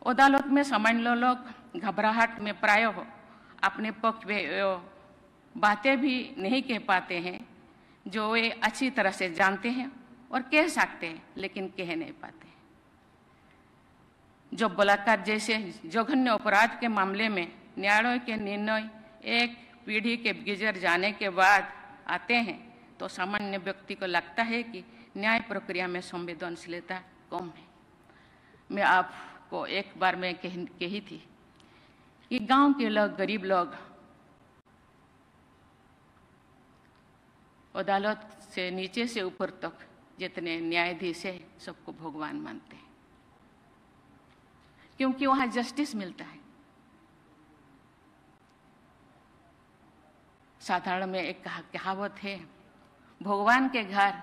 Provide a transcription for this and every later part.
अदालत में सामान्य लोग घबराहट में प्रायः अपने पक्ष में बातें भी नहीं कह पाते हैं जो वे अच्छी तरह से जानते हैं और कह सकते हैं लेकिन कह नहीं पाते। जो बलात्कार जैसे जघन्य अपराध के मामले में न्यायालय के निर्णय एक पीढ़ी के गुजर जाने के बाद आते हैं तो सामान्य व्यक्ति को लगता है कि न्याय प्रक्रिया में संवेदनशीलता कम है। मैं आपको एक बार में कही थी कि गांव के लोग, गरीब लोग अदालत से नीचे से ऊपर तक जितने न्यायाधीश है सबको भगवान मानते हैं, क्योंकि वहां जस्टिस मिलता है। साधारण में एक कहावत है, भगवान के घर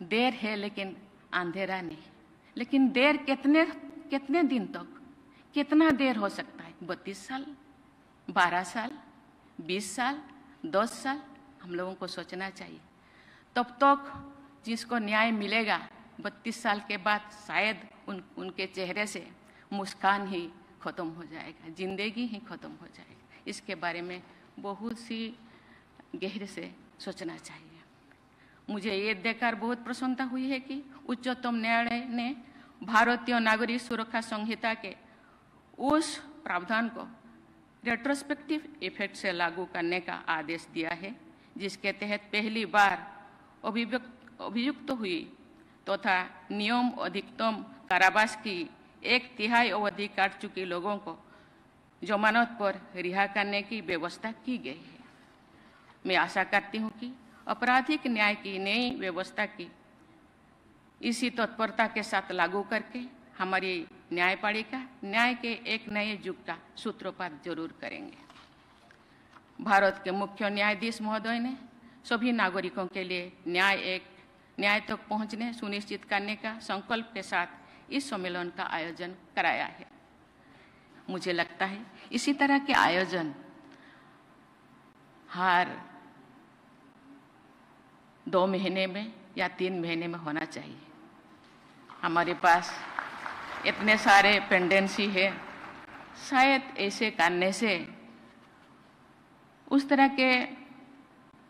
देर है लेकिन अंधेरा नहीं। लेकिन देर कितने दिन तक, कितना देर हो सकता है? 32 साल, 12 साल, 20 साल, 10 साल? हम लोगों को सोचना चाहिए। तब तक जिसको न्याय मिलेगा 32 साल के बाद शायद उनके चेहरे से मुस्कान ही खत्म हो जाएगा, जिंदगी ही खत्म हो जाएगा। इसके बारे में बहुत सी गहरे से सोचना चाहिए। मुझे ये देखकर बहुत प्रसन्नता हुई है कि उच्चतम न्यायालय ने भारतीय नागरिक सुरक्षा संहिता के उस प्रावधान को रेट्रोस्पेक्टिव इफेक्ट से लागू करने का आदेश दिया है जिसके तहत पहली बार अभियुक्त हुई तथा नियम अधिकतम कारावास की 1/3 अवधि काट चुके लोगों को जमानत पर रिहा करने की व्यवस्था की गई है। मैं आशा करती हूँ कि आपराधिक न्याय की नई व्यवस्था की इसी तत्परता के साथ लागू करके हमारी न्यायपालिका न्याय के एक नए युग का सूत्रपात जरूर करेंगे। भारत के मुख्य न्यायाधीश महोदय ने सभी नागरिकों के लिए न्याय तक पहुंचने सुनिश्चित करने का संकल्प के साथ इस सम्मेलन का आयोजन कराया है। मुझे लगता है इसी तरह के आयोजन हर 2 महीने में या 3 महीने में होना चाहिए। हमारे पास इतने सारे पेंडेंसी है, शायद ऐसे करने से उस तरह के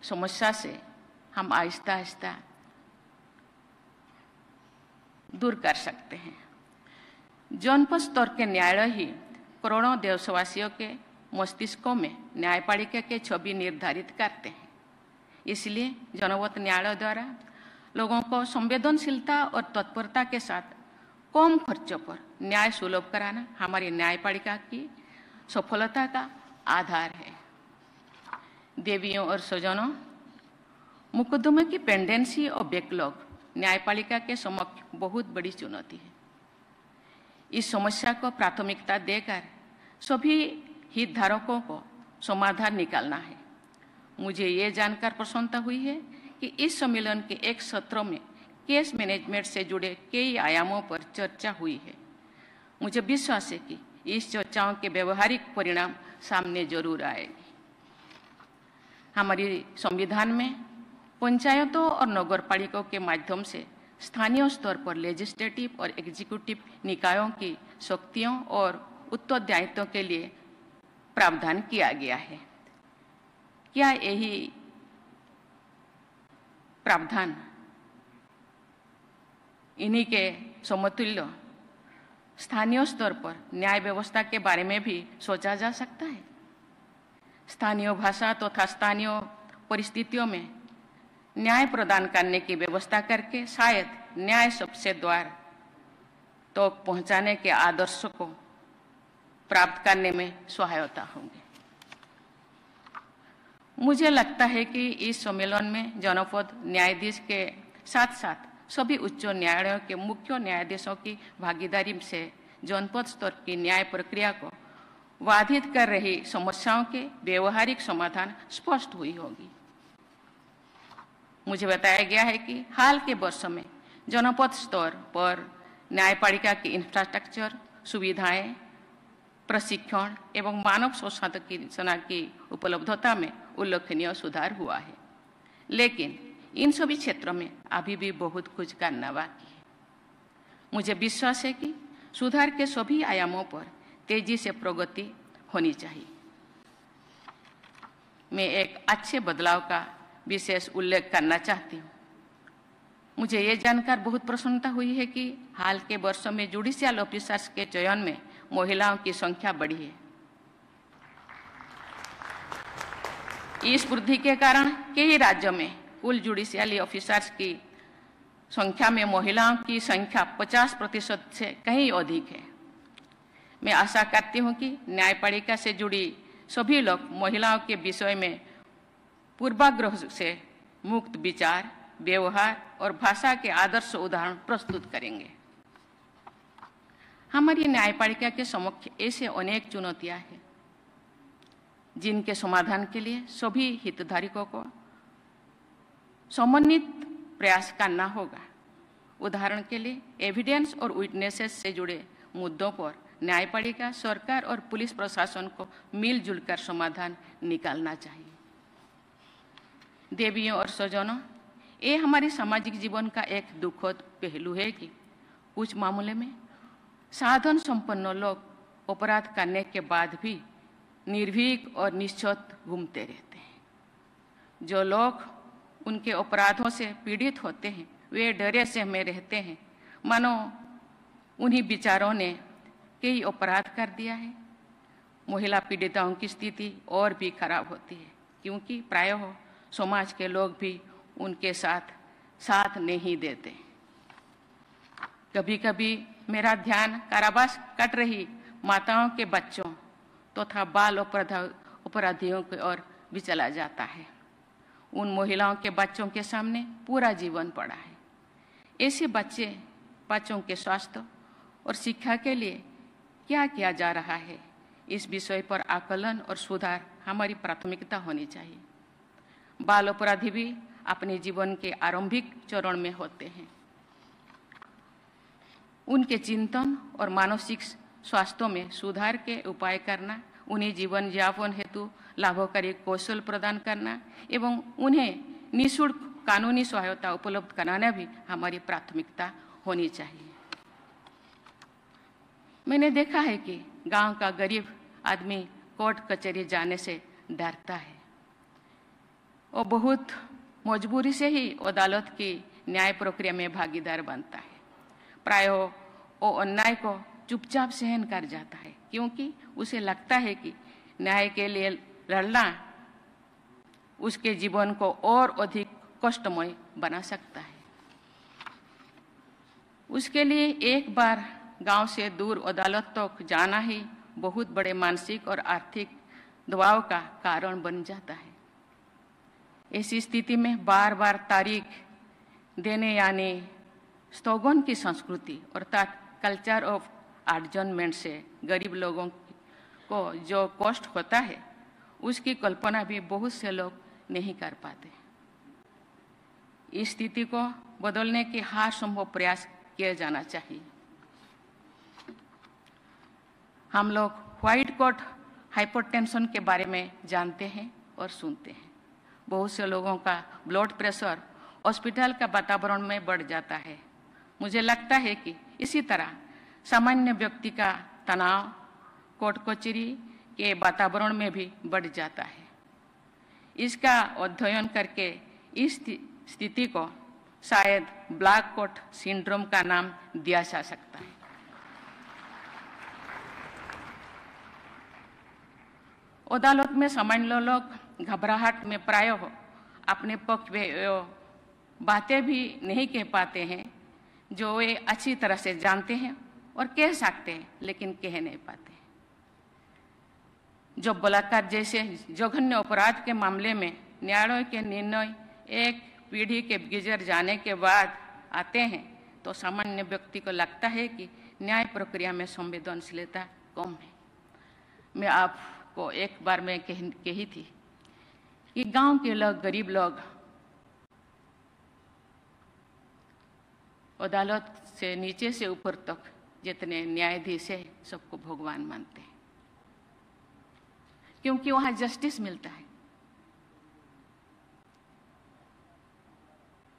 समस्या से हम आहिस्ता आहिस्ता दूर कर सकते हैं। जनपद स्तर के न्यायालय ही करोड़ों देशवासियों के मस्तिष्कों में न्यायपालिका के छवि निर्धारित करते हैं। इसलिए जनपद न्यायालय द्वारा लोगों को संवेदनशीलता और तत्परता के साथ कम खर्चों पर न्याय सुलभ कराना हमारी न्यायपालिका की सफलता का आधार है। देवियों और सज्जनों, मुकदमे की पेंडेंसी और बैकलॉग न्यायपालिका के समक्ष बहुत बड़ी चुनौती है। इस समस्या को प्राथमिकता देकर सभी हितधारकों को समाधान निकालना है। मुझे ये जानकर प्रसन्नता हुई है कि इस सम्मेलन के एक सत्र में केस मैनेजमेंट से जुड़े कई आयामों पर चर्चा हुई है। मुझे विश्वास है कि इस चर्चाओं के व्यवहारिक परिणाम सामने जरूर आएंगे। हमारी संविधान में पंचायतों और नगरपालिकाओं के माध्यम से स्थानीय स्तर पर लेजिस्लेटिव और एग्जीक्यूटिव निकायों की शक्तियों और उत्तरदायित्वों के लिए प्रावधान किया गया है। क्या यही प्रावधान इन्हीं के समतुल्य स्थानीय स्तर पर न्याय व्यवस्था के बारे में भी सोचा जा सकता है? स्थानीय भाषा तथा स्थानीय परिस्थितियों में न्याय प्रदान करने की व्यवस्था करके शायद न्याय सबसे द्वार तो पहुंचाने के आदर्श को प्राप्त करने में सहायता होगी। मुझे लगता है कि इस सम्मेलन में जनपद न्यायाधीश के साथ साथ सभी उच्च न्यायालयों के मुख्य न्यायाधीशों की भागीदारी से जनपद स्तर की न्याय प्रक्रिया को बाधित कर रही समस्याओं के व्यवहारिक समाधान स्पष्ट हुई होगी। मुझे बताया गया है कि हाल के वर्षों में जनपद स्तर पर न्यायपालिका की इंफ्रास्ट्रक्चर, सुविधाएं, प्रशिक्षण एवं मानव संसाधन की उपलब्धता में उल्लेखनीय सुधार हुआ है, लेकिन इन सभी क्षेत्रों में अभी भी बहुत कुछ करना बाकी है। मुझे विश्वास है कि सुधार के सभी आयामों पर तेजी से प्रगति होनी चाहिए। मैं एक अच्छे बदलाव का विशेष उल्लेख करना चाहती हूँ। मुझे ये जानकर बहुत प्रसन्नता हुई है कि हाल के वर्षों में जुडिशियल ऑफिसर्स के चयन में महिलाओं की संख्या बढ़ी है। इस वृद्धि के कारण कई राज्यों में कुल जुडिशियल ऑफिसर्स की संख्या में महिलाओं की संख्या 50% से कहीं अधिक है। मैं आशा करती हूं कि न्यायपालिका से जुड़ी सभी लोग महिलाओं के विषय में पूर्वाग्रह से मुक्त विचार, व्यवहार और भाषा के आदर्श उदाहरण प्रस्तुत करेंगे। हमारी न्यायपालिका के समक्ष ऐसे अनेक चुनौतियां हैं जिनके समाधान के लिए सभी हितधारकों को समन्वित प्रयास करना होगा। उदाहरण के लिए एविडेंस और विटनेसेस से जुड़े मुद्दों पर न्यायपालिका, सरकार और पुलिस प्रशासन को मिलजुल कर समाधान निकालना चाहिए। देवियों और स्वजनों, ये हमारे सामाजिक जीवन का एक दुखद पहलू है कि कुछ मामले में साधन संपन्न लोग अपराध करने के बाद भी निर्भीक और निश्चोत घूमते रहते हैं। जो लोग उनके अपराधों से पीड़ित होते हैं वे डरे से में रहते हैं, मानो उन्हीं विचारों ने कई अपराध कर दिया है। महिला पीड़िताओं की स्थिति और भी खराब होती है क्योंकि प्रायः समाज के लोग भी उनके साथ नहीं देते। कभी कभी मेरा ध्यान कारावास कट रही माताओं के बच्चों तथा बाल अपराधियों की ओर भी चला जाता है। उन महिलाओं के बच्चों के सामने पूरा जीवन पड़ा है। ऐसे बच्चों के स्वास्थ्य और शिक्षा के लिए क्या किया जा रहा है, इस विषय पर आकलन और सुधार हमारी प्राथमिकता होनी चाहिए। बाल अपराधी भी अपने जीवन के आरंभिक चरण में होते हैं। उनके चिंतन और मानसिक स्वास्थ्य में सुधार के उपाय करना, उन्हें जीवन यापन हेतु लाभकारी कौशल प्रदान करना एवं उन्हें निःशुल्क कानूनी सहायता उपलब्ध कराना भी हमारी प्राथमिकता होनी चाहिए। मैंने देखा है कि गांव का गरीब आदमी कोर्ट कचहरी जाने से डरता है। वो बहुत मजबूरी से ही अदालत की न्याय प्रक्रिया में भागीदार बनता है। प्रायः वो अन्याय को चुपचाप सहन कर जाता है क्योंकि उसे लगता है कि न्याय के लिए लड़ना उसके जीवन को और अधिक कष्टमय बना सकता है। उसके लिए एक बार गांव से दूर अदालत तक जाना ही बहुत बड़े मानसिक और आर्थिक दबाव का कारण बन जाता है। ऐसी स्थिति में बार बार तारीख देने यानी स्थगन की संस्कृति अर्थात कल्चर ऑफ एडजर्नमेंट से गरीब लोगों को जो कष्ट होता है उसकी कल्पना भी बहुत से लोग नहीं कर पाते। इस स्थिति को बदलने के हर संभव प्रयास किया जाना चाहिए। हम लोग व्हाइट कोट हाइपरटेंशन के बारे में जानते हैं और सुनते हैं। बहुत से लोगों का ब्लड प्रेशर हॉस्पिटल का वातावरण में बढ़ जाता है। मुझे लगता है कि इसी तरह सामान्य व्यक्ति का तनाव कोर्ट कचहरी के वातावरण में भी बढ़ जाता है। इसका अध्ययन करके इस स्थिति को शायद ब्लैक कोट सिंड्रोम का नाम दिया जा सकता है। अदालत में सामान्य लोग घबराहट में प्रायः अपने पक्ष में बातें भी नहीं कह पाते हैं जो वे अच्छी तरह से जानते हैं और कह सकते हैं लेकिन कह नहीं पाते। जो बलात्कार जैसे जघन्य अपराध के मामले में न्यायालय के निर्णय एक पीढ़ी के गुजर जाने के बाद आते हैं तो सामान्य व्यक्ति को लगता है कि न्याय प्रक्रिया में संवेदनशीलता कम है। मैं आपको एक बार में कही थी कि गांव के लोग, गरीब लोग अदालत से नीचे से ऊपर तक जितने न्यायाधीश है सबको भगवान मानते हैं क्योंकि वहां जस्टिस मिलता है।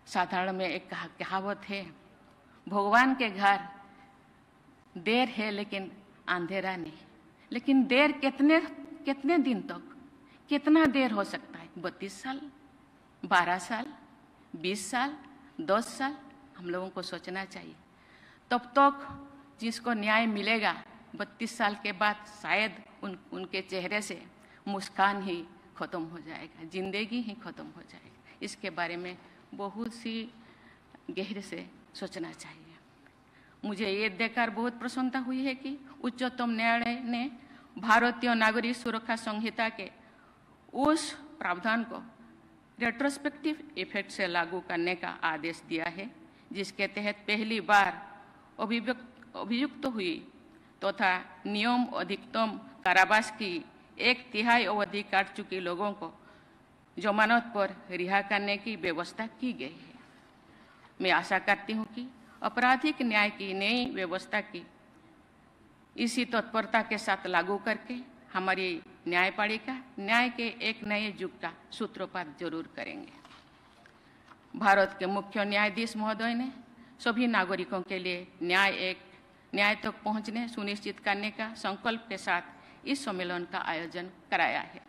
साधारण में एक कहावत है, भगवान के घर देर है लेकिन अंधेरा नहीं। लेकिन देर कितने कितने दिन तक, कितना देर हो सकता है? 32 साल, 12 साल, 20 साल, 10 साल? हम लोगों को सोचना चाहिए। तब तक जिसको न्याय मिलेगा 32 साल के बाद शायद उनके चेहरे से मुस्कान ही खत्म हो जाएगा, जिंदगी ही खत्म हो जाएगी। इसके बारे में बहुत सी गहरे से सोचना चाहिए। मुझे ये देखकर बहुत प्रसन्नता हुई है कि उच्चतम न्यायालय ने भारतीय नागरिक सुरक्षा संहिता के उस प्रावधान को रेट्रोस्पेक्टिव इफेक्ट से लागू करने का आदेश दिया है, जिसके तहत पहली बार अभियुक्त हुई तथा नियम अधिकतम कारावास की 1/3 अवधि काट चुके लोगों को जमानत पर रिहा करने की व्यवस्था की गई है। मैं आशा करती हूँ कि आपराधिक न्याय की नई व्यवस्था की इसी तत्परता के साथ लागू करके हमारी न्यायपालिका न्याय के एक नए युग का सूत्रपात जरूर करेंगे। भारत के मुख्य न्यायाधीश महोदय ने सभी नागरिकों के लिए न्याय तक पहुंचने सुनिश्चित करने का संकल्प के साथ इस सम्मेलन का आयोजन कराया है।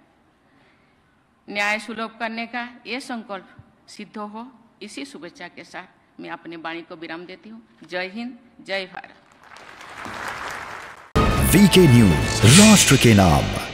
न्याय सुलभ करने का ये संकल्प सिद्ध हो, इसी शुभेच्छा के साथ मैं अपनी वाणी को विराम देती हूँ। जय हिंद, जय भारत। वीके न्यूज, राष्ट्र के नाम।